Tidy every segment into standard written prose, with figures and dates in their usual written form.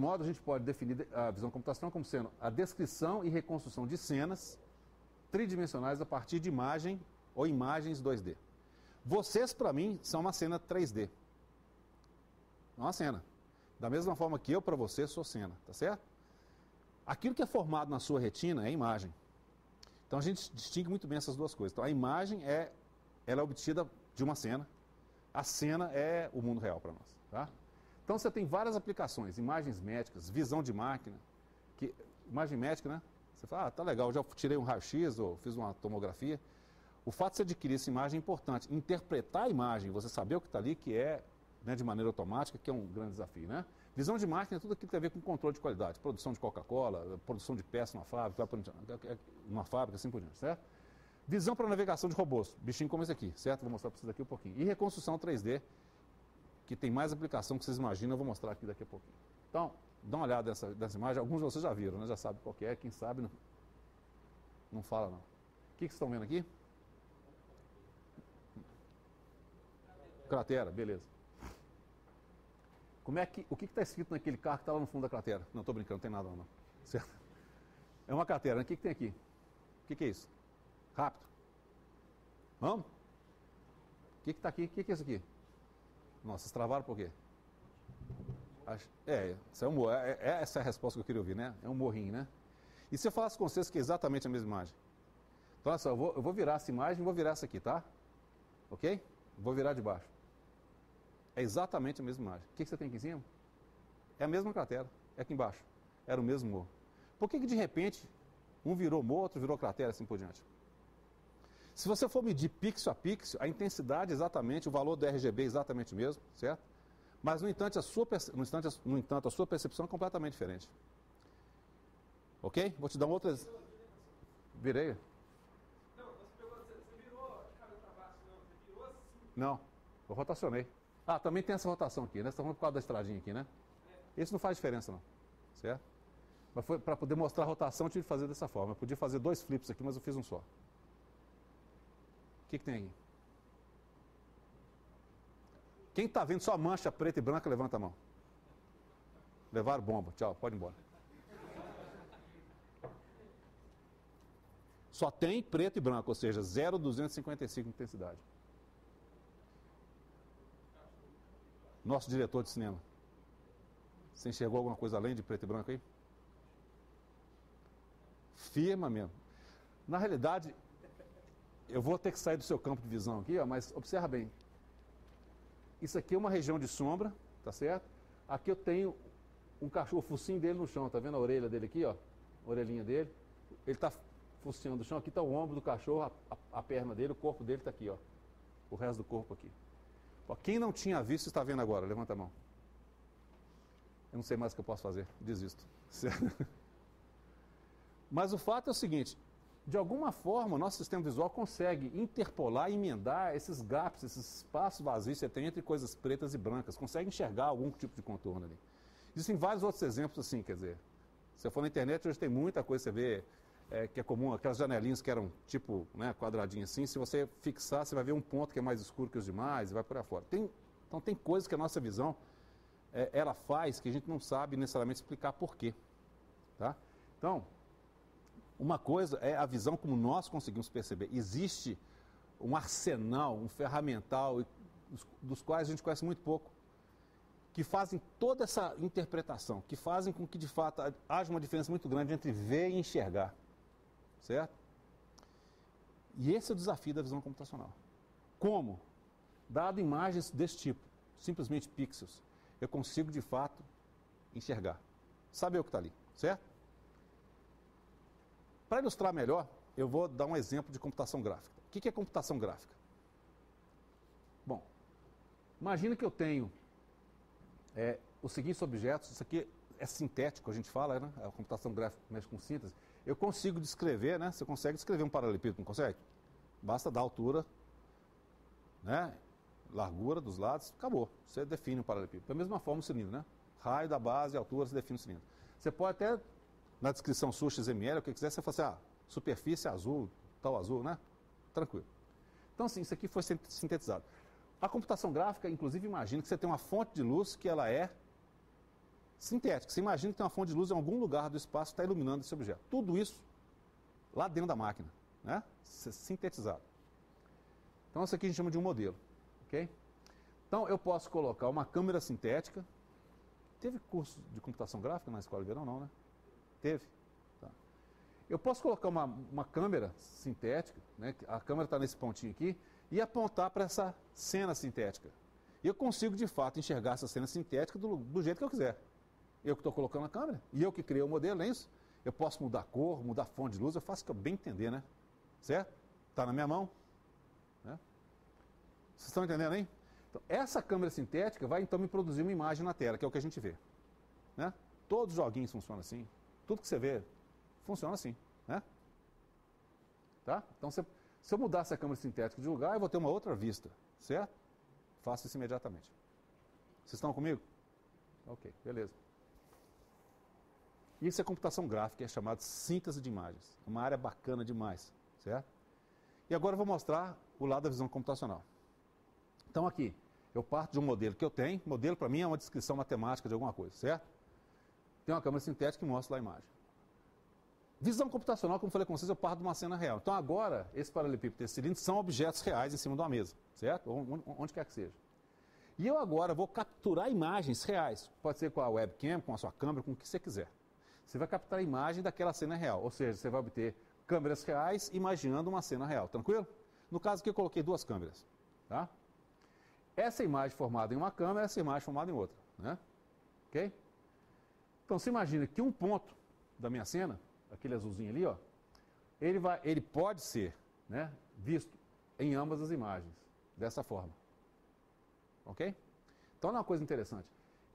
modo, a gente pode definir a visão computacional como sendo a descrição e reconstrução de cenas tridimensionais a partir de imagem ou imagens 2D. Vocês, para mim, são uma cena 3D. É uma cena. Da mesma forma que eu, para você, sou cena, tá certo? Aquilo que é formado na sua retina é imagem. Então a gente distingue muito bem essas duas coisas. Então a imagem ela é obtida de uma cena. A cena é o mundo real para nós, tá? Então você tem várias aplicações, imagens médicas, visão de máquina, imagem médica, né? Você fala, tá legal, eu já tirei um raio-x ou fiz uma tomografia. O fato de você adquirir essa imagem é importante. Interpretar a imagem, você saber o que está ali, que é, né, de maneira automática, que é um grande desafio, né? Visão de máquina é tudo aquilo que tem a ver com controle de qualidade, produção de Coca-Cola, produção de peças numa fábrica, assim por diante, certo? Visão para navegação de robôs, bichinho como esse aqui, certo? Vou mostrar para vocês daqui um pouquinho. E reconstrução 3D, que tem mais aplicação que vocês imaginam, eu vou mostrar aqui daqui a pouquinho. Então, dá uma olhada nessa imagem, alguns de vocês já viram, né? Já sabem qual que é, quem sabe não fala não. O que vocês estão vendo aqui? Cratera, beleza. O que está escrito naquele carro que está lá no fundo da cratera? Não, estou brincando, não tem nada não. Certo? É uma cratera, né? O que tem aqui? O que é isso? Rápido. Vamos? O que está aqui? O que é isso aqui? Nossa, vocês travaram por quê? Isso é um morro. Essa é a resposta que eu queria ouvir, né? É um morrinho, né? E se eu falasse com vocês que é exatamente a mesma imagem? Então, olha só, eu vou virar essa imagem e vou virar essa aqui, tá? Ok? Vou virar de baixo. É exatamente a mesma imagem. O que você tem aqui em cima? É a mesma cratera. É aqui embaixo. Era o mesmo morro. Por que de repente um virou morro, outro virou cratera, assim por diante? Se você for medir pixel a pixel, a intensidade é exatamente, o valor do RGB é exatamente o mesmo, certo? Mas, no entanto, a sua percepção é completamente diferente. Ok? Vou te dar um outro exemplo. Virei? Não, você virou de cabeça para baixo, não. Você virou assim. Não, eu rotacionei. Ah, também tem essa rotação aqui, né? Você está falando por causa da estradinha aqui, né? Isso não faz diferença, não. Certo? Mas foi para poder mostrar a rotação, eu tive que fazer dessa forma. Eu podia fazer 2 flips aqui, mas eu fiz um só. O que tem aqui? Quem está vendo só mancha preta e branca, levanta a mão. Levaram bomba. Tchau, pode ir embora. Só tem preto e branco, ou seja, 0,255 de intensidade. Nosso diretor de cinema. Você enxergou alguma coisa além de preto e branco aí? Firma mesmo. Na realidade, eu vou ter que sair do seu campo de visão aqui, ó, mas observa bem. Isso aqui é uma região de sombra, tá certo? Aqui eu tenho um cachorro, o focinho dele no chão, tá vendo a orelha dele aqui, ó? A orelhinha dele. Ele tá focinhando no chão, aqui tá o ombro do cachorro, a perna dele, o corpo dele tá aqui, ó. O resto do corpo aqui. Ó, quem não tinha visto está vendo agora, levanta a mão. Eu não sei mais o que eu posso fazer, desisto. Mas o fato é o seguinte, de alguma forma o nosso sistema visual consegue interpolar e emendar esses gaps, esses espaços vazios que você tem entre coisas pretas e brancas, consegue enxergar algum tipo de contorno ali. Existem vários outros exemplos assim, quer dizer, se você for na internet hoje tem muita coisa, você vê que é comum, aquelas janelinhas que eram tipo, né, quadradinhas assim, se você fixar, você vai ver um ponto que é mais escuro que os demais e vai por aí fora. Então tem coisas que a nossa visão, ela faz que a gente não sabe necessariamente explicar por quê. Tá? Então, uma coisa é a visão como nós conseguimos perceber. Existe um arsenal, um ferramental, dos quais a gente conhece muito pouco, que fazem toda essa interpretação, que fazem com que de fato haja uma diferença muito grande entre ver e enxergar. Certo? E esse é o desafio da visão computacional. Como? Dado imagens desse tipo, simplesmente pixels, eu consigo de fato enxergar, saber o que está ali, certo? Para ilustrar melhor, eu vou dar um exemplo de computação gráfica. O que é computação gráfica? Bom, imagina que eu tenho os seguintes objetos, isso aqui é sintético, a gente fala, né? A computação gráfica mexe com síntese. Eu consigo descrever, né? Você consegue descrever um paralelepípedo, não consegue? Basta dar altura, né? Largura dos lados, acabou. Você define um paralelepípedo. Da mesma forma o cilindro, né? Raio da base, altura, você define o cilindro. Você pode até, na descrição sua XML, o que quiser, você fala assim, superfície azul, tal azul, né? Tranquilo. Então, assim, isso aqui foi sintetizado. A computação gráfica, inclusive, imagina que você tem uma fonte de luz que ela é sintética. Você imagina que tem uma fonte de luz em algum lugar do espaço que está iluminando esse objeto. Tudo isso lá dentro da máquina, né? Sintetizado. Então, isso aqui a gente chama de um modelo, ok? Então, eu posso colocar uma câmera sintética. Teve curso de computação gráfica na escola de verão? Não, né? Teve. Tá. Eu posso colocar uma câmera sintética, né? A câmera está nesse pontinho aqui, e apontar para essa cena sintética. E eu consigo, de fato, enxergar essa cena sintética do jeito que eu quiser. Eu que estou colocando a câmera, e eu que criei o modelo, não é isso? Eu posso mudar a cor, mudar a fonte de luz, eu faço o que eu bem entender, né? Certo? Está na minha mão. Né? Vocês estão entendendo, hein? Então, essa câmera sintética vai, então, me produzir uma imagem na tela, que é o que a gente vê. Né? Todos os joguinhos funcionam assim. Tudo que você vê funciona assim. Né? Tá? Então, se eu mudar essa câmera sintética de lugar, eu vou ter uma outra vista. Certo? Faço isso imediatamente. Vocês estão comigo? Ok, beleza. Isso é computação gráfica, é chamado síntese de imagens. É uma área bacana demais, certo? E agora eu vou mostrar o lado da visão computacional. Então aqui, eu parto de um modelo que eu tenho. Modelo para mim é uma descrição matemática de alguma coisa, certo? Tem uma câmera sintética que mostra lá a imagem. Visão computacional, como eu falei com vocês, eu parto de uma cena real. Então agora, esse paralelepípedo e esse cilindro são objetos reais em cima de uma mesa, certo? Onde quer que seja. E eu agora vou capturar imagens reais. Pode ser com a webcam, com a sua câmera, com o que você quiser. Você vai capturar a imagem daquela cena real. Ou seja, você vai obter câmeras reais imaginando uma cena real. Tranquilo? No caso aqui eu coloquei duas câmeras. Tá? Essa imagem formada em uma câmera, essa imagem formada em outra. Né? Ok? Então você imagina que um ponto da minha cena, aquele azulzinho ali, ó, ele pode ser, né, visto em ambas as imagens. Dessa forma. Ok? Então, é uma coisa interessante.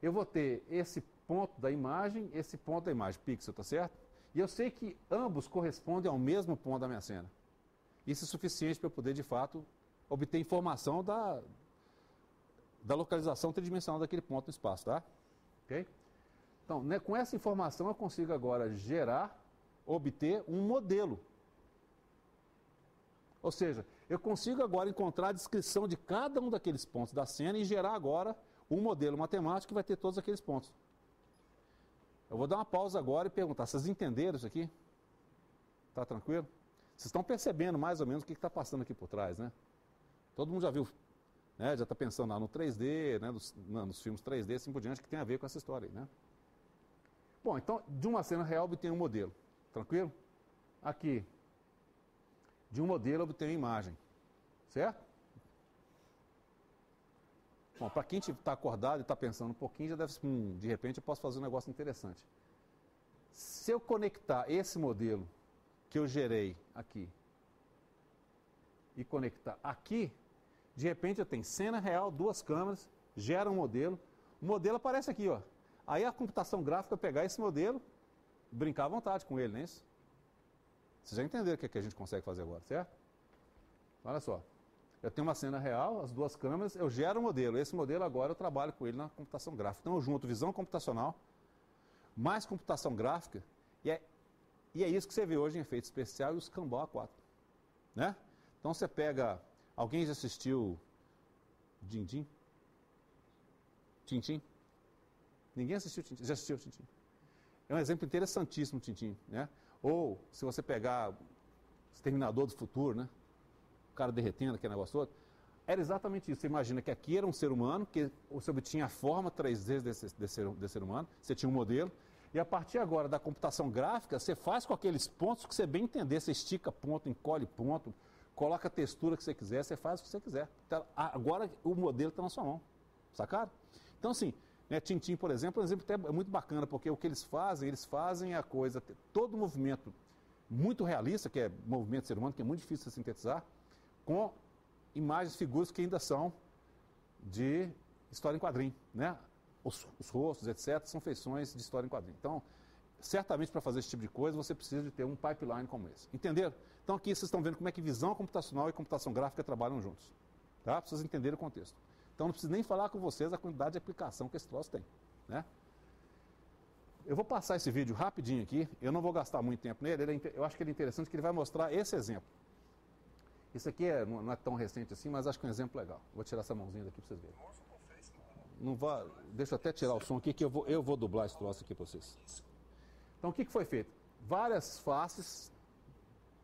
Eu vou ter esse ponto da imagem, esse ponto da imagem, pixel, tá certo? E eu sei que ambos correspondem ao mesmo ponto da minha cena. Isso é suficiente para eu poder, de fato, obter informação da localização tridimensional daquele ponto no espaço, tá? Ok? Então, né, com essa informação eu consigo agora obter um modelo. Ou seja, eu consigo agora encontrar a descrição de cada um daqueles pontos da cena e gerar agora um modelo matemático que vai ter todos aqueles pontos. Eu vou dar uma pausa agora e perguntar, vocês entenderam isso aqui? Tá tranquilo? Vocês estão percebendo mais ou menos o que está passando aqui por trás, né? Todo mundo já viu, né? Já está pensando lá no 3D, né? Nos filmes 3D, assim por diante, que tem a ver com essa história aí, né? Bom, então, de uma cena real obtenho um modelo. Tranquilo? Aqui, de um modelo obtenho imagem. Certo? Bom, para quem está acordado e está pensando um pouquinho, já deve ser, de repente eu posso fazer um negócio interessante. Se eu conectar esse modelo que eu gerei aqui e conectar aqui, de repente eu tenho cena real, duas câmeras, gera um modelo, o modelo aparece aqui, ó. Aí a computação gráfica pegar esse modelo, brincar à vontade com ele, não é isso? Vocês já entenderam o que a gente consegue fazer agora, certo? Olha só. Eu tenho uma cena real, as duas câmeras, eu gero um modelo. Esse modelo agora eu trabalho com ele na computação gráfica. Então eu junto visão computacional, mais computação gráfica, e é isso que você vê hoje em efeito especial e os Cambó A4. Né? Então você pega... Alguém já assistiu Tintim? Tintim? Ninguém assistiu Tintim? Já assistiu Tintim? É um exemplo interessantíssimo, Tintim. Né? Ou, se você pegar Exterminador do Futuro, né? O cara derretendo, aquele negócio todo, era exatamente isso. Você imagina que aqui era um ser humano, que você obtinha a forma 3D desse ser humano, você tinha um modelo, e a partir agora da computação gráfica, você faz com aqueles pontos que você bem entender, você estica ponto, encolhe ponto, coloca a textura que você quiser, você faz o que você quiser. Então, agora o modelo está na sua mão, sacaram? Então assim, né, Tintim, por exemplo, é um exemplo até muito bacana, porque o que eles fazem a coisa, todo movimento muito realista, que é movimento do ser humano, que é muito difícil de sintetizar, com imagens, figuras que ainda são de história em quadrinho, né? Os rostos, etc., são feições de história em quadrinho. Então, certamente para fazer esse tipo de coisa, você precisa de ter um pipeline como esse. Entenderam? Então aqui vocês estão vendo como é que visão computacional e computação gráfica trabalham juntos. Tá? Para vocês entenderem o contexto. Então não preciso nem falar com vocês a quantidade de aplicação que esse troço tem. Né? Eu vou passar esse vídeo rapidinho aqui, eu não vou gastar muito tempo nele, eu acho que ele é interessante que ele vai mostrar esse exemplo. Isso aqui não é tão recente assim, mas acho que é um exemplo legal. Vou tirar essa mãozinha daqui para vocês verem. não vá, deixa eu até tirar o som aqui que eu vou dublar esse troço aqui para vocês. Então o que foi feito? Várias faces,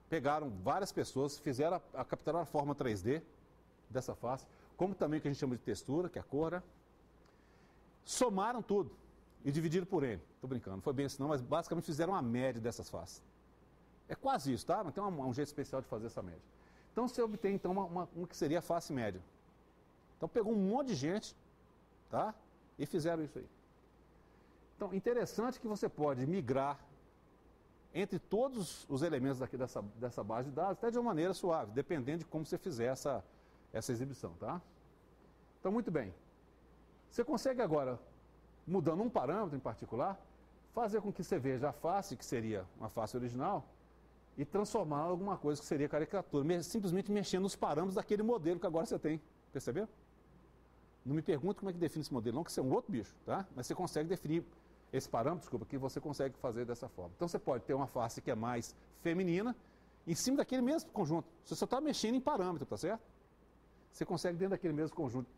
pegaram várias pessoas, fizeram capturaram a forma 3D dessa face, como também o que a gente chama de textura, que é a cor, né? Somaram tudo e dividiram por N. Estou brincando, não foi bem assim não, mas basicamente fizeram uma média dessas faces. É quase isso, tá? Mas tem um jeito especial de fazer essa média. Então você obtém então uma que seria a face média. Então pegou um monte de gente, tá? E fizeram isso aí. Então, interessante que você pode migrar entre todos os elementos daqui dessa base de dados, até de uma maneira suave, dependendo de como você fizer essa exibição, tá? Então, muito bem. Você consegue agora, mudando um parâmetro em particular, fazer com que você veja a face, que seria uma face original, e transformar em alguma coisa que seria caricatura, simplesmente mexendo nos parâmetros daquele modelo que agora você tem. Percebeu? Não me pergunte como é que define esse modelo, não, que isso é um outro bicho, tá? Mas você consegue definir esse parâmetro, desculpa, que você consegue fazer dessa forma. Então você pode ter uma face que é mais feminina, em cima daquele mesmo conjunto. Você só está mexendo em parâmetro, tá certo? Você consegue, dentro daquele mesmo conjunto,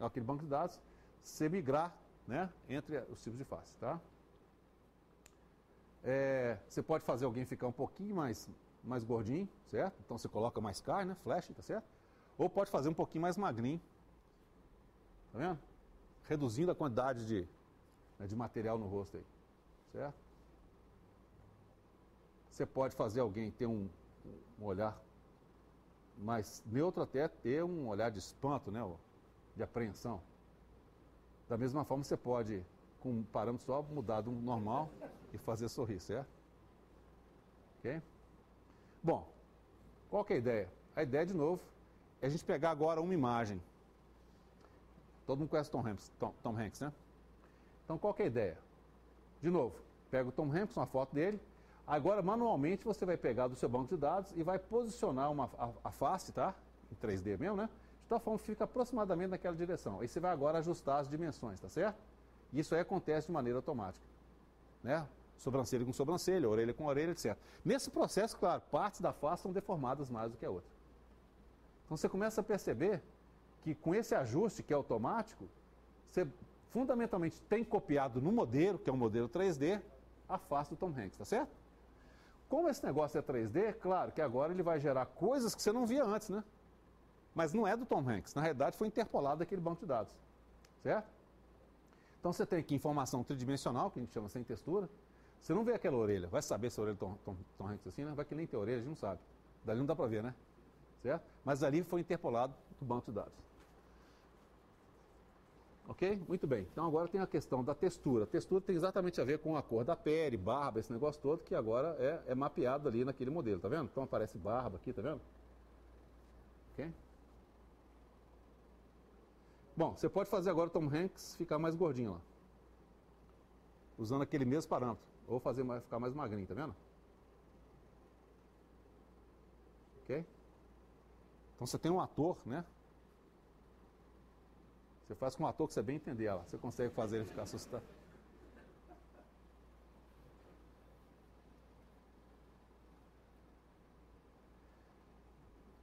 aquele banco de dados, você migrar, né, entre os tipos de face, tá? Você pode fazer alguém ficar um pouquinho mais gordinho, certo? Então você coloca mais carne, né, flash, tá certo? Ou pode fazer um pouquinho mais magrinho, tá vendo? Reduzindo a quantidade de material no rosto aí, certo? Você pode fazer alguém ter um olhar mais neutro, até ter um olhar de espanto, né, de apreensão. Da mesma forma, você pode, com um parâmetro só, mudar do normal e fazer sorrir, certo? Ok? Bom, qual que é a ideia? A ideia, de novo, é a gente pegar agora uma imagem. Todo mundo conhece Tom Hanks, né? Então, qual que é a ideia? De novo, pega o Tom Hanks, uma foto dele. Agora, manualmente, você vai pegar do seu banco de dados e vai posicionar a face, tá? Em 3D mesmo, né? De tal forma que fica aproximadamente naquela direção. Aí você vai agora ajustar as dimensões, tá certo? E isso aí acontece de maneira automática, né? Sobrancelha com sobrancelha, orelha com orelha, etc. Nesse processo, claro, partes da face são deformadas mais do que a outra. Então, você começa a perceber que com esse ajuste, que é automático, você fundamentalmente tem copiado no modelo, que é um modelo 3D, a face do Tom Hanks, tá certo? Como esse negócio é 3D, claro que agora ele vai gerar coisas que você não via antes, né? Mas não é do Tom Hanks, na realidade foi interpolado daquele banco de dados, certo? Então você tem aqui informação tridimensional, que a gente chama sem textura. Você não vê aquela orelha, vai saber se a orelha do Tom Hanks assim, né? Vai que nem tem orelha, a gente não sabe. Dali não dá para ver, né? Certo? Mas ali foi interpolado do banco de dados. Ok? Muito bem. Então agora tem a questão da textura. A textura tem exatamente a ver com a cor da pele, barba, esse negócio todo, que agora é mapeado ali naquele modelo, tá vendo? Então aparece barba aqui, tá vendo? Ok? Bom, você pode fazer agora o Tom Hanks ficar mais gordinho lá. Usando aquele mesmo parâmetro. Ou ficar mais magrinho, tá vendo? Ok? Então você tem um ator, né? Você faz com um ator que você bem entender ela. Você consegue fazer ele ficar assustado.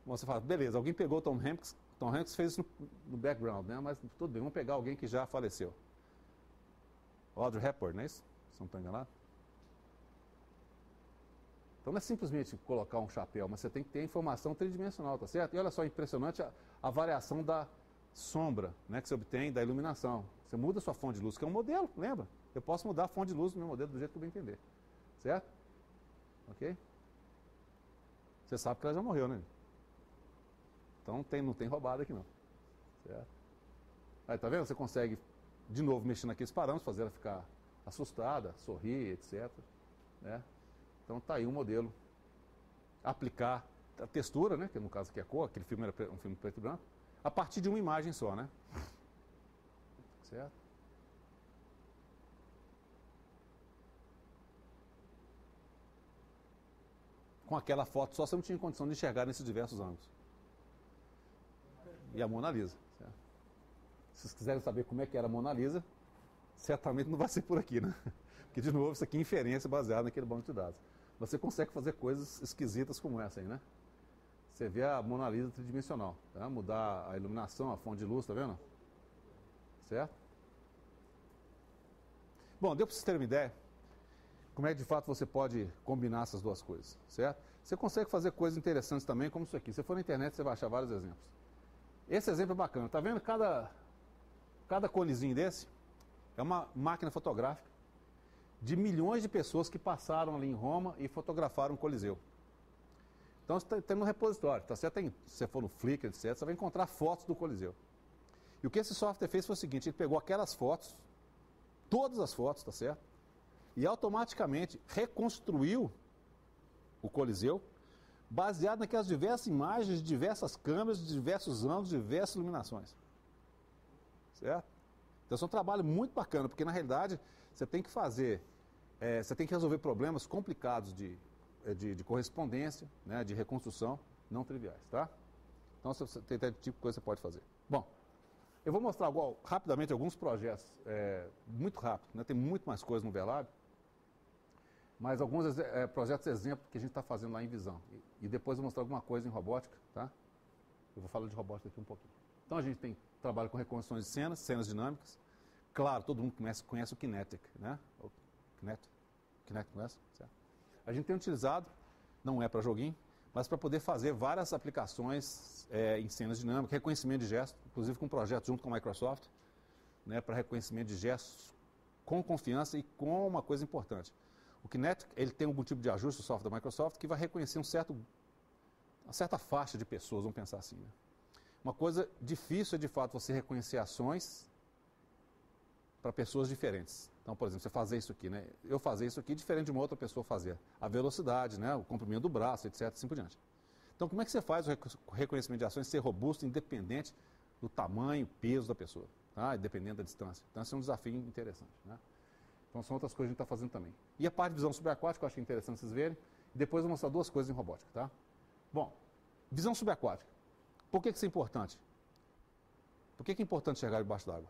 Bom, você fala, beleza, alguém pegou o Tom Hanks fez isso no background, né? Mas tudo bem, vamos pegar alguém que já faleceu. Audrey Hepburn, não é isso? Se não estou enganado. Então não é simplesmente colocar um chapéu, mas você tem que ter informação tridimensional, tá certo? E olha só, impressionante a variação da sombra, né, que você obtém da iluminação. Você muda a sua fonte de luz, que é um modelo, lembra? Eu posso mudar a fonte de luz do meu modelo do jeito que eu bem entender. Certo? Ok? Você sabe que ela já morreu, né? Então não tem roubada aqui não. Certo? Aí, tá vendo? Você consegue, de novo, mexer naqueles parâmetros, fazer ela ficar assustada, sorrir, etc. Né? Então tá aí um modelo. Aplicar a textura, né? Que no caso aqui é a cor, aquele filme era um filme preto e branco, a partir de uma imagem só, né? Certo? Com aquela foto só você não tinha condição de enxergar nesses diversos ângulos. E a Mona Lisa. Certo? Se vocês quiserem saber como é que era a Mona Lisa, certamente não vai ser por aqui, né? Porque, de novo, isso aqui é inferência baseada naquele banco de dados. Você consegue fazer coisas esquisitas como essa aí, né? Você vê a Mona Lisa tridimensional, tá? Mudar a iluminação, a fonte de luz, tá vendo? certo? Bom, deu para vocês terem uma ideia como é que de fato você pode combinar essas duas coisas, certo? Você consegue fazer coisas interessantes também, como isso aqui. Se você for na internet, você vai achar vários exemplos. Esse exemplo é bacana, tá vendo? Cada conezinho desse é uma máquina fotográfica de milhões de pessoas que passaram ali em Roma e fotografaram o Coliseu. Então você tem no repositório, tá certo? Se você for no Flickr, etc., você vai encontrar fotos do Coliseu. E o que esse software fez foi o seguinte, ele pegou aquelas fotos, todas as fotos, tá certo? E automaticamente reconstruiu o Coliseu, baseado naquelas diversas imagens, de diversas câmeras, de diversos ângulos, de diversas iluminações. Certo? Então, é um trabalho muito bacana, porque na realidade você tem que fazer, você tem que resolver problemas complicados de correspondência, né, de reconstrução, não triviais, tá? Então, você tem tipo de coisa que você pode fazer. Bom, eu vou mostrar rapidamente alguns projetos, muito rápido, né, tem muito mais coisa no Verlab, mas alguns projetos exemplo que a gente está fazendo lá em Visão. E depois eu vou mostrar alguma coisa em robótica, tá? Eu vou falar de robótica aqui um pouquinho. Então a gente trabalha com reconstruções de cenas dinâmicas. Claro, todo mundo conhece o Kinetic, né? O Kinetic conhece? Certo? A gente tem utilizado, não é para joguinho, mas para poder fazer várias aplicações em cenas dinâmicas, reconhecimento de gestos, inclusive com um projeto junto com a Microsoft, né, para reconhecimento de gestos com confiança e com uma coisa importante. O Kinetic, ele tem algum tipo de ajuste do software da Microsoft que vai reconhecer uma certa faixa de pessoas, vamos pensar assim. Né? Uma coisa difícil é, de fato, você reconhecer ações para pessoas diferentes. Então, por exemplo, você fazer isso aqui, né? Eu fazer isso aqui diferente de uma outra pessoa fazer. A velocidade, né? O comprimento do braço, etc, assim por diante. Então, como é que você faz o reconhecimento de ações ser robusto, independente do tamanho, peso da pessoa, tá? Independente da distância. Então, esse é um desafio interessante, né? Então, são outras coisas que a gente está fazendo também. E a parte de visão subaquática, eu acho interessante vocês verem. E depois eu vou mostrar duas coisas em robótica, tá? Bom, visão subaquática. Por que isso é importante? Por que é importante chegar debaixo d'água?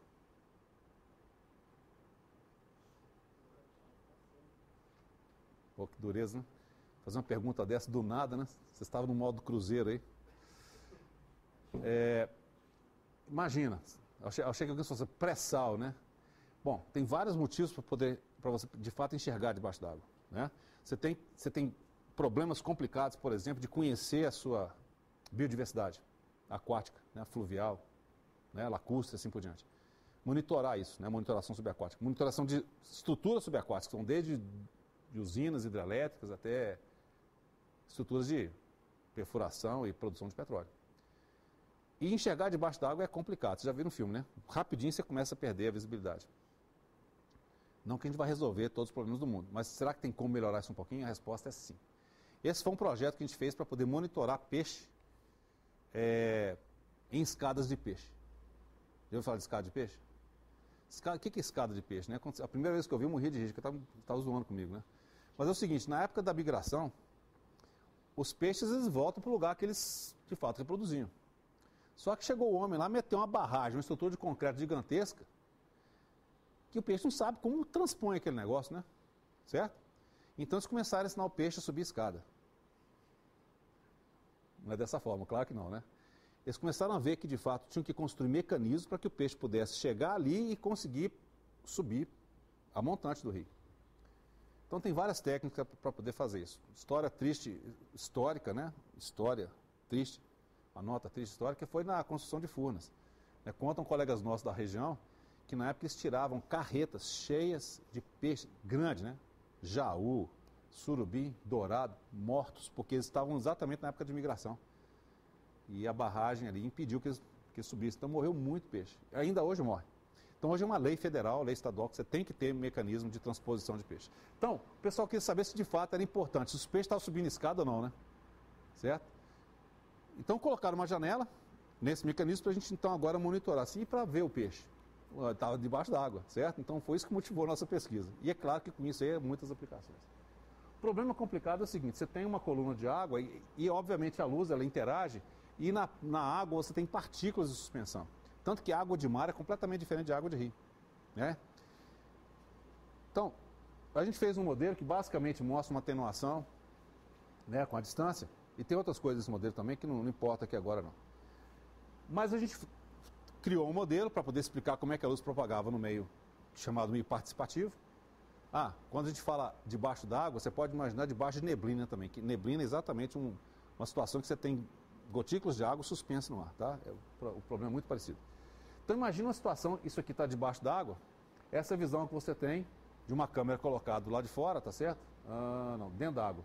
Pô, que dureza, né? Fazer uma pergunta dessa do nada, né? Você estava no modo cruzeiro aí. Imagina, eu achei que alguém fosse pré-sal, né? Bom, tem vários motivos para você de fato enxergar debaixo d'água, né? Você tem problemas complicados, por exemplo, de conhecer a sua biodiversidade aquática, né? Fluvial, né? Lacustre, assim por diante. Monitorar isso, né? Monitoração subaquática. Monitoração de estruturas subaquáticas, são desde de usinas hidrelétricas até estruturas de perfuração e produção de petróleo. E enxergar debaixo d'água é complicado, você já viu no filme, né? Rapidinho você começa a perder a visibilidade. Não que a gente vai resolver todos os problemas do mundo, mas será que tem como melhorar isso um pouquinho? A resposta é sim. Esse foi um projeto que a gente fez para poder monitorar peixe em escadas de peixe. Já ouviu falar de escada de peixe? O que é escada de peixe? Né? A primeira vez que eu vi, eu morri de rir, porque estava zoando comigo. Né? Mas é o seguinte, na época da migração, os peixes eles voltam para o lugar que eles, de fato, reproduziam. Só que chegou o homem lá, meteu uma barragem, uma estrutura de concreto gigantesca, que o peixe não sabe como transpõe aquele negócio, né? Certo? Então eles começaram a ensinar o peixe a subir a escada. Não é dessa forma, claro que não, né? Eles começaram a ver que, de fato, tinham que construir mecanismos para que o peixe pudesse chegar ali e conseguir subir a montante do rio. Então tem várias técnicas para poder fazer isso. História triste, histórica, né? História triste, uma nota triste histórica, foi na construção de Furnas. Contam colegas nossos da região que na época eles tiravam carretas cheias de peixe grande, né? Jaú, surubim, dourado, mortos, porque eles estavam exatamente na época de migração. E a barragem ali impediu que eles subissem. Então morreu muito peixe. Ainda hoje morre. Então hoje é uma lei federal, lei estadual, que você tem que ter mecanismo de transposição de peixe. Então, o pessoal queria saber se de fato era importante, se os peixes estavam subindo escada ou não, né? Certo? Então colocaram uma janela nesse mecanismo para a gente então agora monitorar assim para ver o peixe. Estava debaixo d'água, certo? Então foi isso que motivou a nossa pesquisa. E é claro que com isso aí muitas aplicações. O problema complicado é o seguinte, você tem uma coluna de água e obviamente a luz ela interage e na água você tem partículas de suspensão. Tanto que a água de mar é completamente diferente de água de rio. Né? Então, a gente fez um modelo que basicamente mostra uma atenuação, né, com a distância. E tem outras coisas nesse modelo também que não importa aqui agora não. Mas a gente criou um modelo para poder explicar como é que a luz propagava no meio chamado meio participativo. Ah, quando a gente fala debaixo d'água, você pode imaginar debaixo de neblina também, que neblina é exatamente uma situação que você tem gotículas de água suspensas no ar, tá? O problema é muito parecido. Então imagina uma situação, isso aqui está debaixo d'água, essa visão que você tem de uma câmera colocada do lado de fora, tá certo? Ah, não, dentro d'água.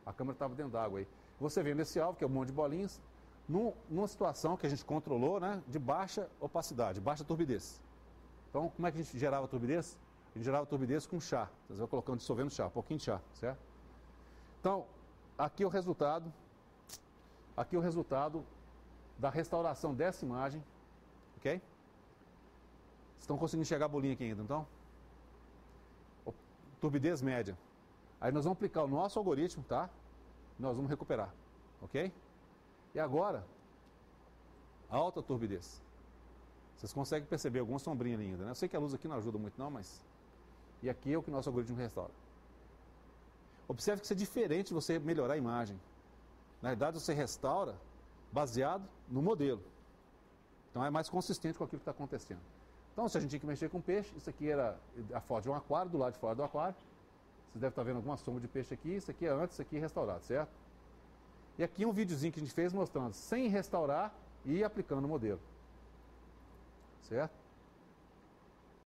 A câmera estava dentro d'água aí. Você vê nesse alvo, que é um monte de bolinhas, numa situação que a gente controlou, né, de baixa opacidade, baixa turbidez. Então, como é que a gente gerava turbidez? A gente gerava turbidez com chá. Você vai colocando, dissolvendo chá, um pouquinho de chá, certo? Então, aqui é o resultado da restauração dessa imagem, ok? Vocês estão conseguindo enxergar a bolinha aqui ainda, então? Turbidez média. Aí nós vamos aplicar o nosso algoritmo, tá? Nós vamos recuperar, ok? E agora, alta turbidez. Vocês conseguem perceber alguma sombrinha ali ainda, né? Eu sei que a luz aqui não ajuda muito não, mas... E aqui é o que o nosso algoritmo restaura. Observe que isso é diferente de você melhorar a imagem. Na verdade, você restaura baseado no modelo. Então é mais consistente com aquilo que está acontecendo. Então, se a gente tinha que mexer com peixe, isso aqui era a foto de um aquário, do lado de fora do aquário. Vocês devem estar vendo alguma sombra de peixe aqui. Isso aqui é antes, isso aqui é restaurado, certo? E aqui um videozinho que a gente fez mostrando sem restaurar e aplicando o modelo. Certo?